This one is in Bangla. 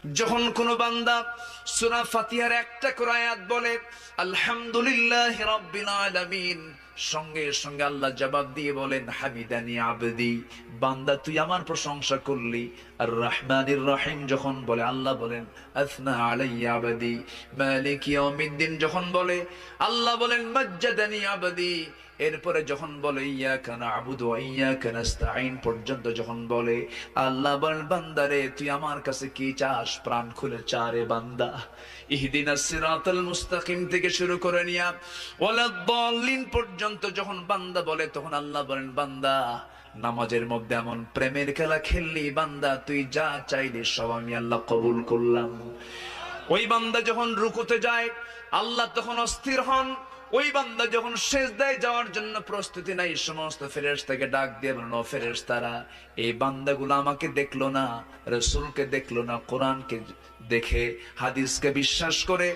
যখন কোন বান্দা সূরা ফাতিহার একটা করে আয়াত বলে আলহামদুলিল্লাহি রাব্বিল আলামিন, সঙ্গে সঙ্গে আল্লাহ জবাব দিয়ে বলেন হামিদানি আবদি, বান্দা তুই আমার প্রশংসা করলি। আর রহমানির রহিম যখন বলে আল্লাহ বলেন আসনা আলাইয়া আবদি। মালিক ইয়াউমিদ্দিন যখন বলে আল্লাহ বলেন মাজ্জাদানি আবদি। এরপরে যখন বলে ইয়াকা না'বুদু ওয়া ইয়াকা নাস্তাঈন পর্যন্ত যখন বলে আল্লাহ বলেন বান্দারে তুই আমার কাছে কি চাস, প্রাণ খুলে চা রে বান্দা। ইহদিনাস সিরাতাল মুস্তাকিম থেকে শুরু করে নিয়া ওয়ালাদ-দাল্লিন পর্যন্ত যখন বান্দা বলে তখন আল্লাহ বলেন বান্দা নামাজের মধ্যে এমন প্রেমের খেলা খেললি বান্দা, তুই যা চাইলি সব আমি আল্লাহ কবুল করলাম। ওই বান্দা যখন রুকুতে যায় আল্লাহ তখন অস্থির হন। ওই বান্দা যখন সিজদায় যাওয়ার জন্য প্রস্তুতি নাই, সমস্ত ফেরেশতাকে ডাক দিয়ে বলেন ও ফেরেশতারা, এই বান্দাগুলো আমাকে দেখলো না, রাসূলকে দেখলো না, কোরআনকে দেখে হাদিসকে বিশ্বাস করে